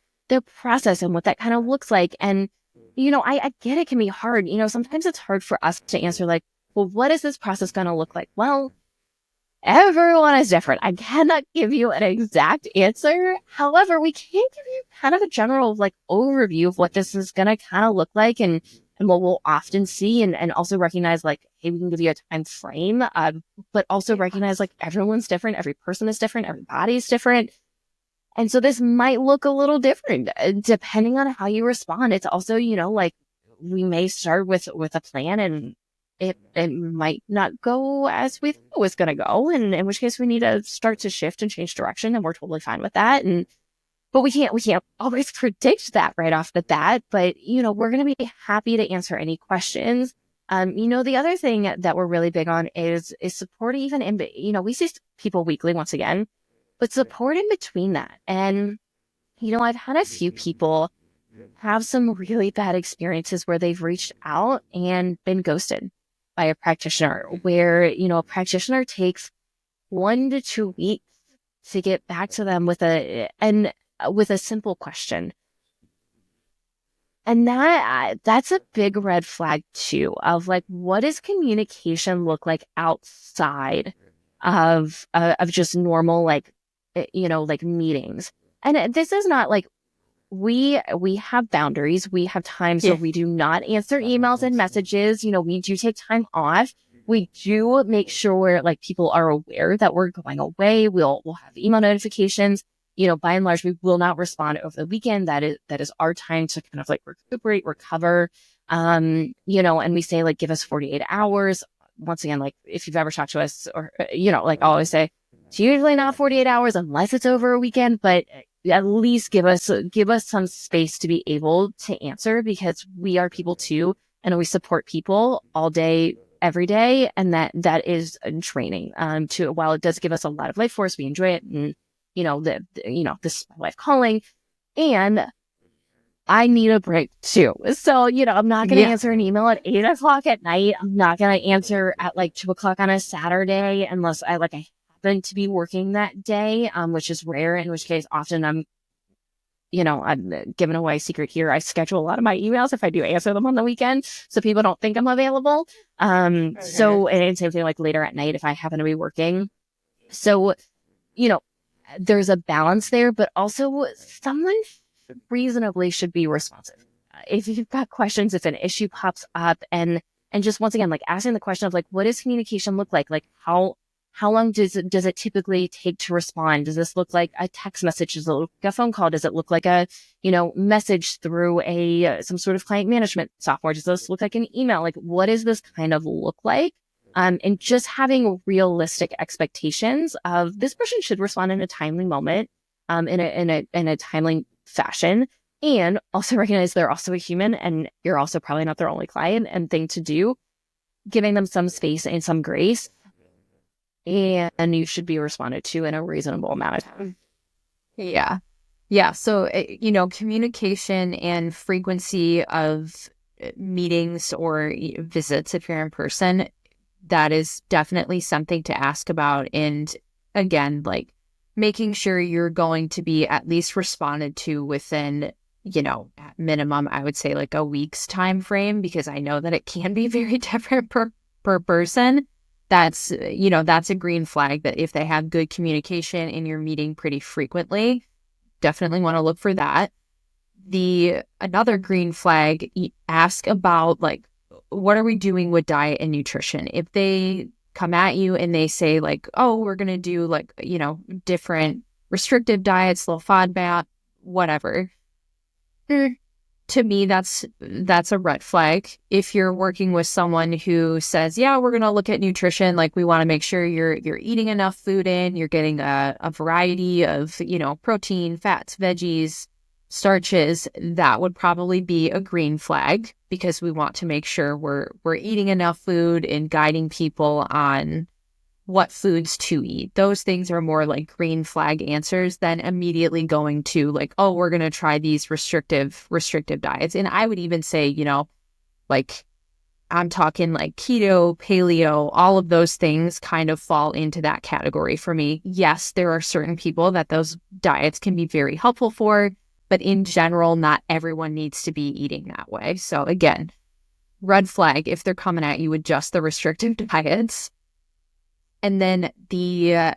process and what that kind of looks like? And, I get it can be hard. Sometimes it's hard for us to answer like, well, what is this process going to look like? Well, everyone is different. I cannot give you an exact answer. However, we can give you kind of a general like overview of what this is going to kind of look like and what we'll often see, and also recognize like, hey, we can give you a time frame, but also recognize like everyone's different, every person is different, every body's different. And so this might look a little different depending on how you respond. It's also, like we may start with a plan and it might not go as we thought it was going to go. And in which case we need to start to shift and change direction. And we're totally fine with that. But we can't always predict that right off the bat. But, we're going to be happy to answer any questions. The other thing that we're really big on is support even in, we see people weekly once again, but support in between that. And, I've had a few people have some really bad experiences where they've reached out and been ghosted by a practitioner, where, a practitioner takes 1 to 2 weeks to get back to them with a simple question. And that's a big red flag too, of like, what does communication look like outside of just normal, like, like meetings? And this is not like, we have boundaries. We have times where we do not answer emails and messages. We do take time off. We do make sure like people are aware that we're going away. We'll have email notifications. By and large, we will not respond over the weekend. That is our time to kind of like recuperate, recover. And we say like, give us 48 hours. Once again, like if you've ever talked to us or, like I always say, it's usually not 48 hours unless it's over a weekend, but at least give us some space to be able to answer, because we are people too. And we support people all day, every day. And that is training, while it does give us a lot of life force, we enjoy it. And, this is my life calling, and I need a break too. So, I'm not going to answer an email at 8:00 at night. I'm not going to answer at like 2:00 on a Saturday unless I happen to be working that day, which is rare, in which case often I'm giving away a secret here. I schedule a lot of my emails if I do answer them on the weekend, so people don't think I'm available. So, and same thing like later at night if I happen to be working. So, there's a balance there, but also someone reasonably should be responsive. If you've got questions, if an issue pops up, and just once again, like asking the question of like, what does communication look like? Like how long does it typically take to respond? Does this look like a text message? Does it look like a phone call? Does it look like a, message through some sort of client management software? Does this look like an email? Like, what does this kind of look like? And just having realistic expectations of this person should respond in a timely moment, in a timely fashion, and also recognize they're also a human and you're also probably not their only client and thing to do, giving them some space and some grace, and you should be responded to in a reasonable amount of time. Yeah. So, communication and frequency of meetings or visits, if you're in person, that is definitely something to ask about. And again, like making sure you're going to be at least responded to within, at minimum, I would say like a week's time frame, because I know that it can be very different per person. That's a green flag, that if they have good communication and you're meeting pretty frequently, definitely want to look for that. Another green flag, ask about like, what are we doing with diet and nutrition? If they come at you and they say like, oh, we're going to do like, different restrictive diets, low FODMAP, whatever. To me, that's a red flag. If you're working with someone who says, yeah, we're going to look at nutrition, like we want to make sure you're eating enough food in, you're getting a variety of, protein, fats, veggies, starches, that would probably be a green flag, because we want to make sure we're eating enough food and guiding people on what foods to eat. Those things are more like green flag answers than immediately going to like, oh, we're going to try these restrictive diets. And I would even say, like I'm talking like keto, paleo, all of those things kind of fall into that category for me. Yes, there are certain people that those diets can be very helpful for, but in general, not everyone needs to be eating that way. So again, red flag if they're coming at you with just the restrictive diets. And then the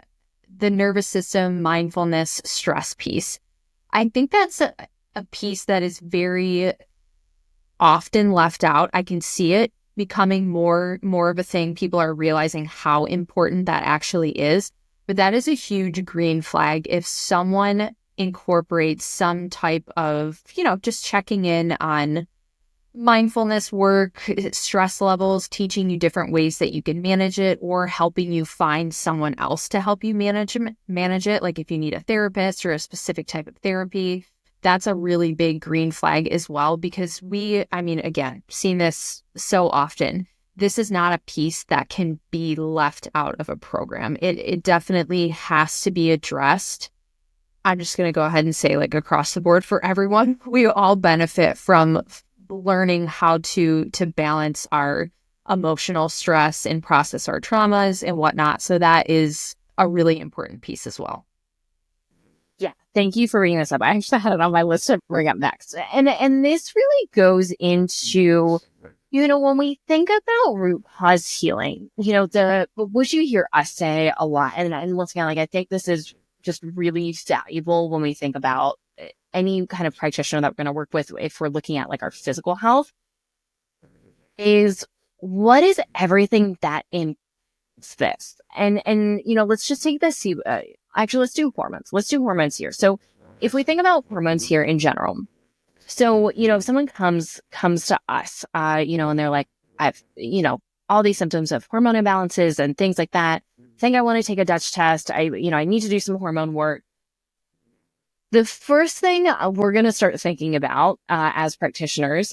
nervous system, mindfulness, stress piece. I think that's a piece that is very often left out. I can see it becoming more of a thing. People are realizing how important that actually is. But that is a huge green flag if someone incorporates some type of, just checking in on mindfulness work, stress levels, teaching you different ways that you can manage it, or helping you find someone else to help you manage it. Like if you need a therapist or a specific type of therapy, that's a really big green flag as well, because again, seen this so often. This is not a piece that can be left out of a program. It definitely has to be addressed. I'm just going to go ahead and say, like, across the board for everyone, we all benefit from learning how to balance our emotional stress and process our traumas and whatnot. So that is a really important piece as well. Yeah, thank you for bringing this up. I actually had it on my list to bring up next. And this really goes into, when we think about root cause healing, what you hear us say a lot, and once again, like, I think this is just really valuable when we think about any kind of practitioner that we're going to work with, if we're looking at like our physical health, is what is everything that impacts this? And let's just take this. Actually, let's do hormones. Let's do hormones here. So if we think about hormones here in general, so, if someone comes to us, and they're like, I've, all these symptoms of hormone imbalances and things like that. I think I want to take a Dutch test. I need to do some hormone work. The first thing we're going to start thinking about as practitioners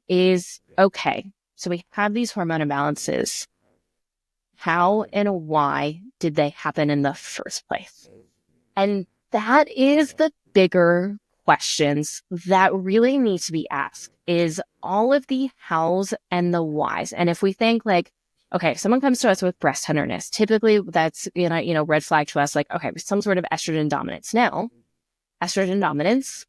is, okay, so we have these hormone imbalances. How and why did they happen in the first place? And that is the bigger questions that really need to be asked, is all of the hows and the whys. And if we think like, okay, if someone comes to us with breast tenderness, typically that's, red flag to us, like, okay, some sort of estrogen dominance. Now, estrogen dominance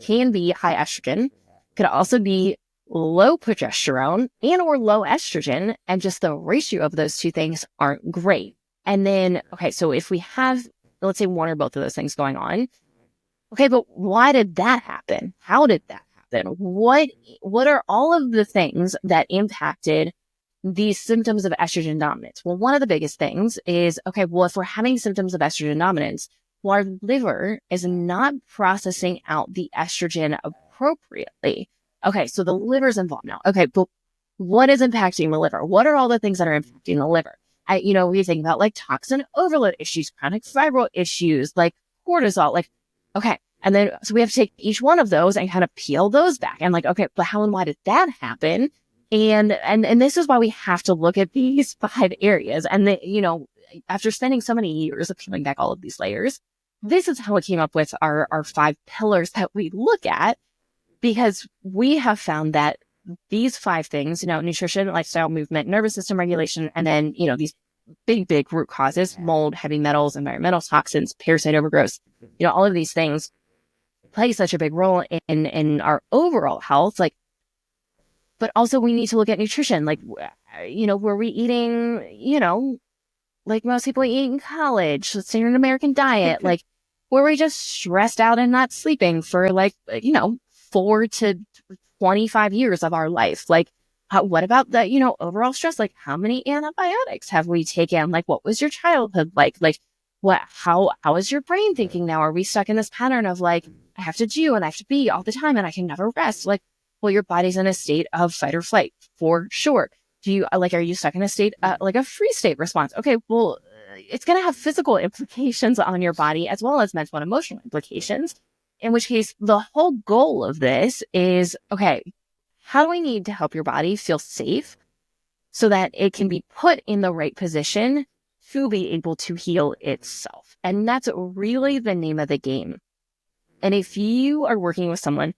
can be high estrogen, could also be low progesterone and or low estrogen, and just the ratio of those two things aren't great. And then, okay, so if we have, let's say, one or both of those things going on, okay, but why did that happen? How did that happen? What are all of the things that impacted these symptoms of estrogen dominance? Well, one of the biggest things is, okay, well, if we're having symptoms of estrogen dominance, well, our liver is not processing out the estrogen appropriately. Okay, so the liver's involved now. Okay, but what is impacting the liver? What are all the things that are impacting the liver? We think about like toxin overload issues, chronic fibro issues, like cortisol, like, okay. And then, so we have to take each one of those and kind of peel those back and like, okay, but how and why did that happen? And this is why we have to look at these 5 areas. And after spending so many years of peeling back all of these layers, this is how we came up with our 5 pillars that we look at, because we have found that these 5 things, nutrition, lifestyle, movement, nervous system regulation, and then, these big root causes, mold, heavy metals, environmental toxins, parasite overgrowth, all of these things play such a big role in our overall health. Like, but also we need to look at nutrition. Like, were we eating, like most people eat in college, the standard American diet? Like, were we just stressed out and not sleeping for 4 to 25 years of our life? Like, what about the, overall stress? Like, how many antibiotics have we taken? Like, what was your childhood like? Like, how is your brain thinking now? Are we stuck in this pattern of like, I have to do and I have to be all the time and I can never rest? Like, well, your body's in a state of fight or flight for sure. Are you stuck in a state, like a free state response? Okay, well, it's going to have physical implications on your body as well as mental and emotional implications. In which case, the whole goal of this is, okay, how do we need to help your body feel safe so that it can be put in the right position to be able to heal itself? And that's really the name of the game. And if you are working with someone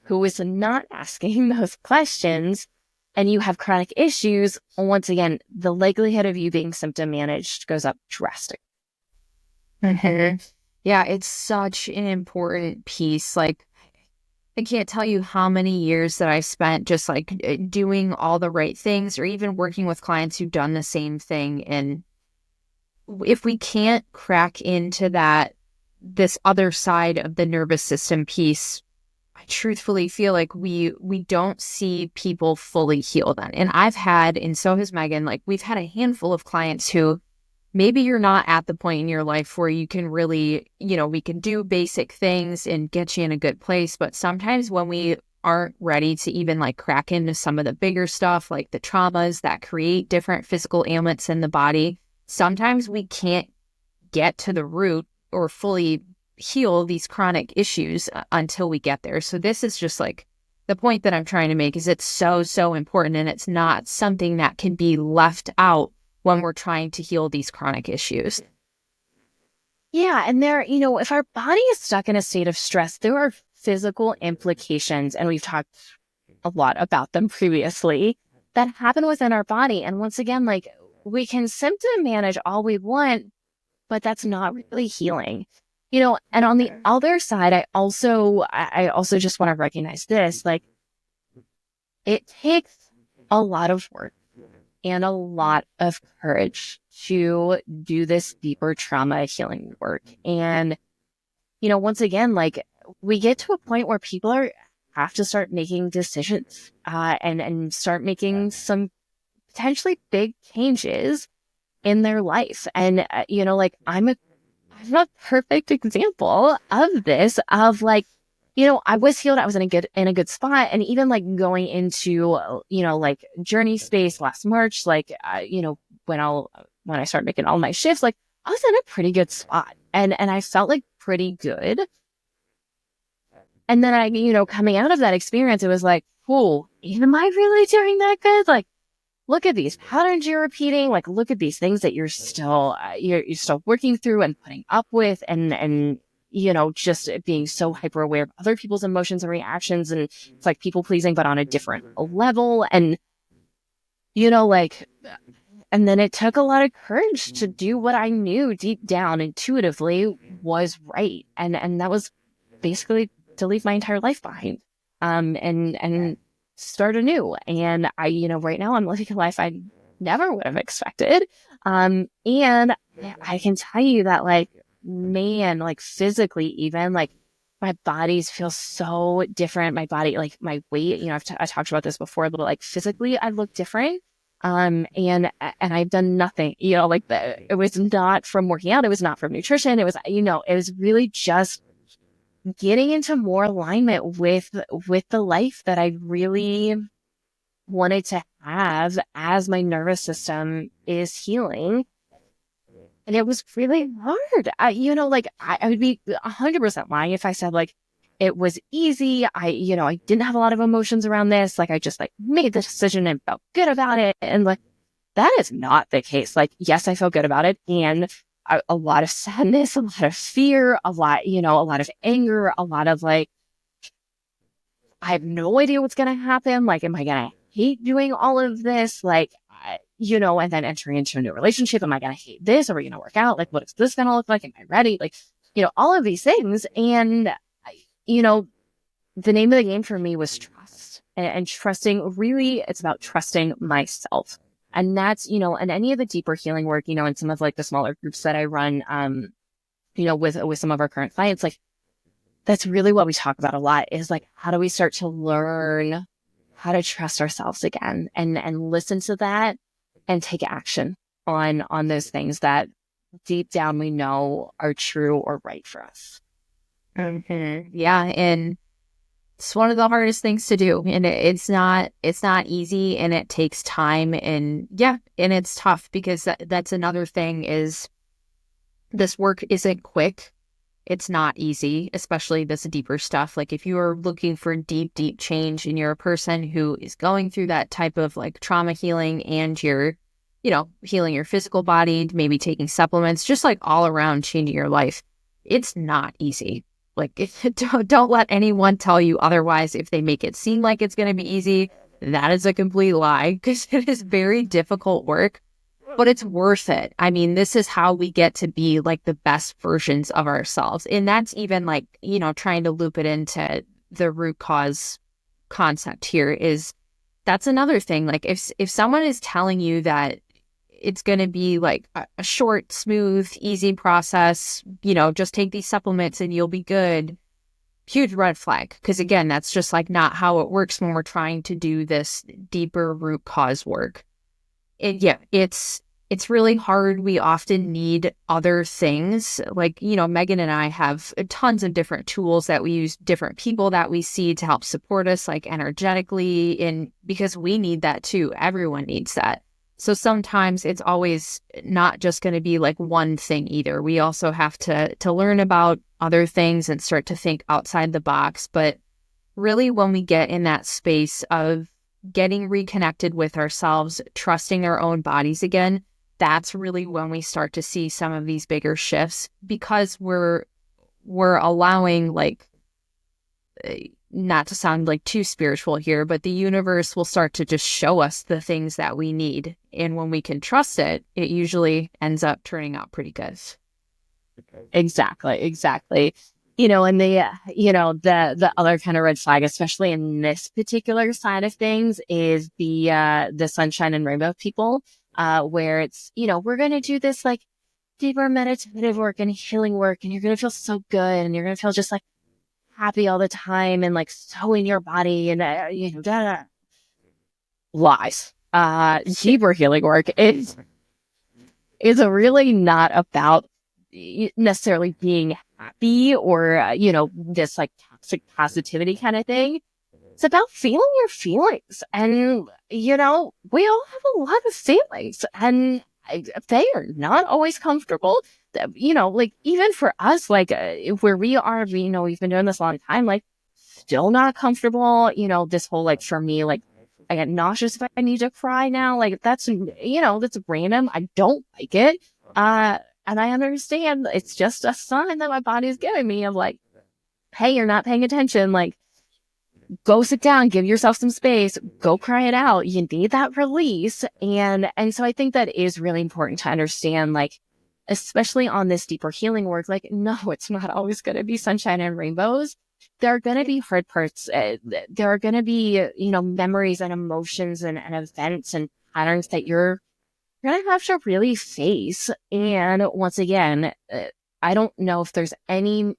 who is not asking those questions and you have chronic issues, once again, the likelihood of you being symptom managed goes up drastically. Mm-hmm. Yeah, it's such an important piece. Like, I can't tell you how many years that I spent just like doing all the right things, or even working with clients who've done the same thing. And if we can't crack into this other side of the nervous system piece, truthfully feel like we don't see people fully heal then. And I've had, and so has Megan, like we've had a handful of clients who maybe you're not at the point in your life where you can really, we can do basic things and get you in a good place. But sometimes when we aren't ready to even like crack into some of the bigger stuff, like the traumas that create different physical ailments in the body, sometimes we can't get to the root or fully heal these chronic issues until we get there. So this is just like the point that I'm trying to make is it's so, so important. And it's not something that can be left out when we're trying to heal these chronic issues. Yeah. And there, if our body is stuck in a state of stress, there are physical implications. And we've talked a lot about them previously that happen within our body. And once again, like we can symptom manage all we want, but that's not really healing. And on the other side, I also just want to recognize this, like it takes a lot of work and a lot of courage to do this deeper trauma healing work. And, once again, like we get to a point where people have to start making decisions and start making some potentially big changes in their life. And, like I'm a perfect example of this, of like, I was healed. I was in a good spot. And even like going into, like journey space last March, like, when I started making all my shifts, like I was in a pretty good spot and I felt like pretty good. And then I, coming out of that experience, it was like, oh, am I really doing that good? Like, look at these patterns you're repeating. Like, look at these things that you're still working through and putting up with, and just being so hyper aware of other people's emotions and reactions, and it's like people pleasing, but on a different level. And and then it took a lot of courage to do what I knew deep down intuitively was right, and that was basically to leave my entire life behind, and start anew. And I, right now I'm living a life I never would have expected. And I can tell you that, like, man, like physically, even like my bodies feel so different. My body, like my weight, I talked about this before, but like physically I look different. And I've done nothing, like it was not from working out. It was not from nutrition. It was, it was really just getting into more alignment with the life that I really wanted to have as my nervous system is healing. And it was really hard. I would be 100% lying if I said like it was easy. I didn't have a lot of emotions around this. Like I just like made the decision and felt good about it. And like that is not the case. Like, yes, I felt good about it. And a lot of sadness, a lot of fear, a lot of anger, a lot of like, I have no idea what's going to happen. Like, am I going to hate doing all of this? Like, and then entering into a new relationship, am I going to hate this? Are we going to work out? Like, what is this going to look like? Am I ready? Like, all of these things. And, the name of the game for me was trust, and trusting. Really, it's about trusting myself. And that's, and any of the deeper healing work, and some of like the smaller groups that I run, with some of our current clients, like that's really what we talk about a lot is like, how do we start to learn how to trust ourselves again and listen to that and take action on those things that deep down we know are true or right for us. Mm-hmm. Yeah. And it's one of the hardest things to do, and it's not easy, and it takes time, and it's tough because that's another thing is this work isn't quick. It's not easy, especially this deeper stuff. Like if you are looking for deep change and you're a person who is going through that type of like trauma healing, and you're, healing your physical body, maybe taking supplements, just like all around changing your life, it's not easy. Like, don't let anyone tell you otherwise. If they make it seem like it's going to be easy, that is a complete lie, because it is very difficult work, but it's worth it. I mean, this is how we get to be like the best versions of ourselves. And that's even like, trying to loop it into the root cause concept here is that's another thing. Like if someone is telling you that it's going to be like a short, smooth, easy process, just take these supplements and you'll be good. huge red flag. Because again, that's just like not how it works when we're trying to do this deeper root cause work. And yeah, it's really hard. We often need other things. Like, Megan and I have tons of different tools that we use, different people that we see to help support us, like energetically, and because we need that too. Everyone needs that. So sometimes it's always not just going to be like one thing either. We also have to learn about other things and start to think outside the box. But really, when we get in that space of getting reconnected with ourselves, trusting our own bodies again, that's really when we start to see some of these bigger shifts, because we're allowing, like, not to sound like too spiritual here, but the universe will start to just show us the things that we need. And when we can trust it, it usually ends up turning out pretty good. Exactly. And the other kind of red flag, especially in this particular side of things, is the sunshine and rainbow people, where it's, we're going to do this like deeper meditative work and healing work, and you're going to feel so good, and you're going to feel just like happy all the time, and like so in your body, and lies. Deeper healing work is really not about necessarily being happy or this like toxic positivity kind of thing. It's about feeling your feelings, and we all have a lot of feelings, and they are not always comfortable. Like even for us, like where we are, we've been doing this a long time, like still not comfortable. This whole, like, for me, like I get nauseous if I need to cry now. Like that's random. I don't like it. And I understand it's just a sign that my body is giving me of like, hey, you're not paying attention. Like, go sit down, give yourself some space, go cry it out. You need that release. And so I think that is really important to understand, like, especially on this deeper healing work, like, no, it's not always going to be sunshine and rainbows. There are going to be hard parts. There are going to be, memories and emotions and events and patterns that you're going to have to really face. And once again, I don't know if there's any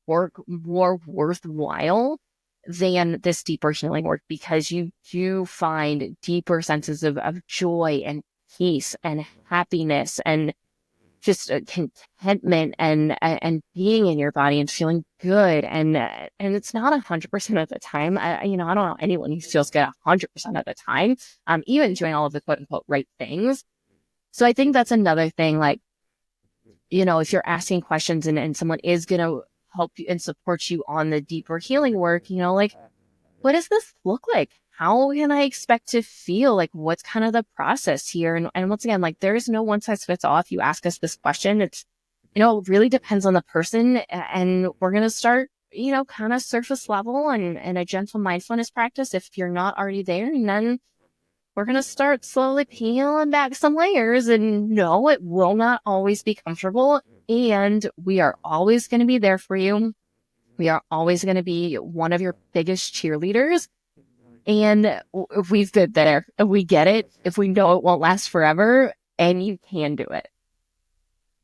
work more worthwhile than this deeper healing work, because you do find deeper senses of joy and peace and happiness and just contentment and being in your body and feeling good. And it's not 100% of the time. I don't know anyone who feels good 100% of the time, even doing all of the quote unquote right things. So I think that's another thing, like, if you're asking questions and someone is going to help you and support you on the deeper healing work, like, what does this look like? How can I expect to feel? Like, what's kind of the process here? And once again, like, there is no one size fits all. If you ask us this question, it's, it really depends on the person. And we're going to start, kind of surface level and a gentle mindfulness practice. If you're not already there, and then we're going to start slowly peeling back some layers. And no, it will not always be comfortable. And we are always going to be there for you. We are always going to be one of your biggest cheerleaders. And we've been there. We get it. If we know it won't last forever, and you can do it.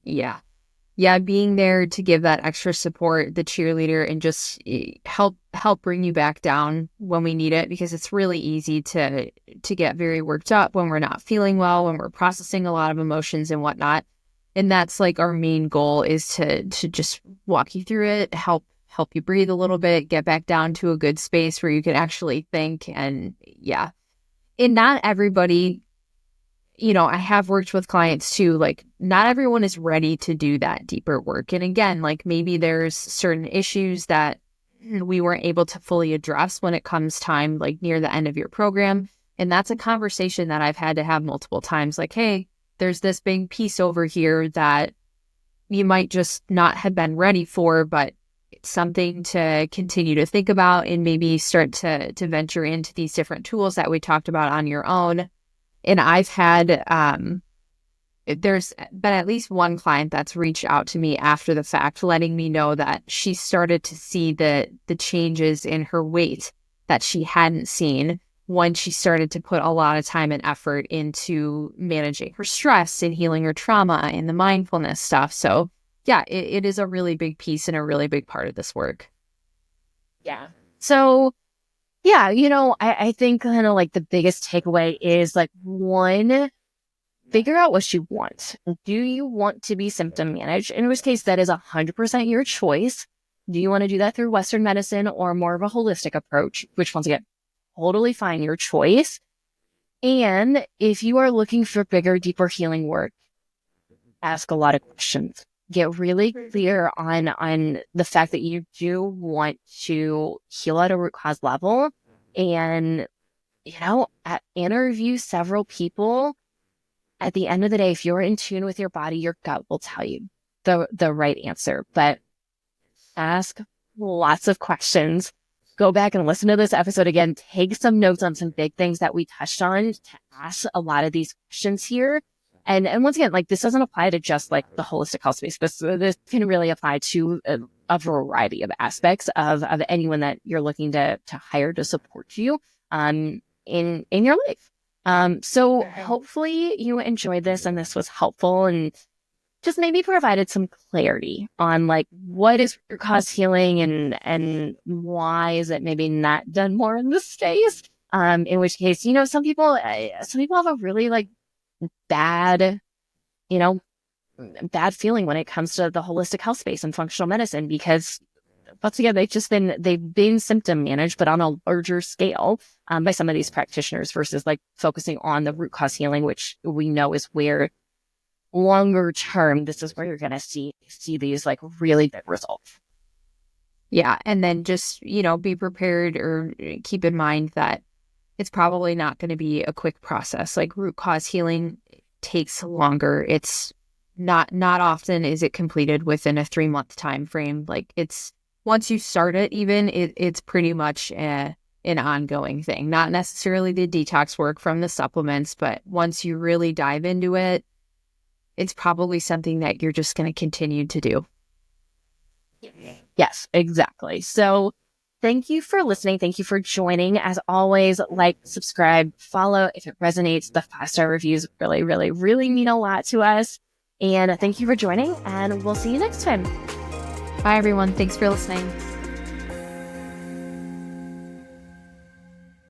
Yeah. Being there to give that extra support, the cheerleader, and just help bring you back down when we need it, because it's really easy to get very worked up when we're not feeling well, when we're processing a lot of emotions and whatnot. And that's like our main goal, is to just walk you through it, help you breathe a little bit, get back down to a good space where you can actually think. And and not everybody, I have worked with clients too, like, not everyone is ready to do that deeper work. And again, like, maybe there's certain issues that we weren't able to fully address when it comes time, like near the end of your program. And that's a conversation that I've had to have multiple times. Like, hey, there's this big piece over here that you might just not have been ready for, but it's something to continue to think about, and maybe start to venture into these different tools that we talked about on your own. And I've had, there's been at least one client that's reached out to me after the fact, letting me know that she started to see the changes in her weight that she hadn't seen when she started to put a lot of time and effort into managing her stress and healing her trauma and the mindfulness stuff. So yeah, it is a really big piece and a really big part of this work. Yeah. So yeah, I think kind of like the biggest takeaway is like, one, figure out what you want. Do you want to be symptom managed? In which case, that is 100% your choice. Do you want to do that through Western medicine or more of a holistic approach? Which, once again, totally fine, your choice. And if you are looking for bigger, deeper healing work, ask a lot of questions. Get really clear on the fact that you do want to heal at a root cause level, and interview several people. At the end of the day, if you're in tune with your body, your gut will tell you the right answer. But ask lots of questions. Go back and listen to this episode again. Take some notes on some big things that we touched on to ask a lot of these questions here. And once again, like, this doesn't apply to just like the holistic health space. This can really apply to a variety of aspects of anyone that you're looking to hire to support you in your life. So hopefully you enjoyed this and this was helpful and just maybe provided some clarity on like what is root cause healing and why is it maybe not done more in this space. In which case, some people have a really like bad feeling when it comes to the holistic health space and functional medicine, because once again, they've been symptom managed, but on a larger scale by some of these practitioners versus like focusing on the root cause healing, which we know is where longer term, this is where you're going to see these like really big results. Yeah. And then just, be prepared or keep in mind that it's probably not going to be a quick process. Like, root cause healing takes longer. It's not often is it completed within a 3-month time frame. Like, it's once you start it, even it's pretty much an ongoing thing. Not necessarily the detox work from the supplements, but once you really dive into it, it's probably something that you're just going to continue to do. Yes, exactly. So thank you for listening. Thank you for joining. As always, like, subscribe, follow if it resonates. The 5-star reviews really, really, really mean a lot to us. And thank you for joining, and we'll see you next time. Bye, everyone. Thanks for listening.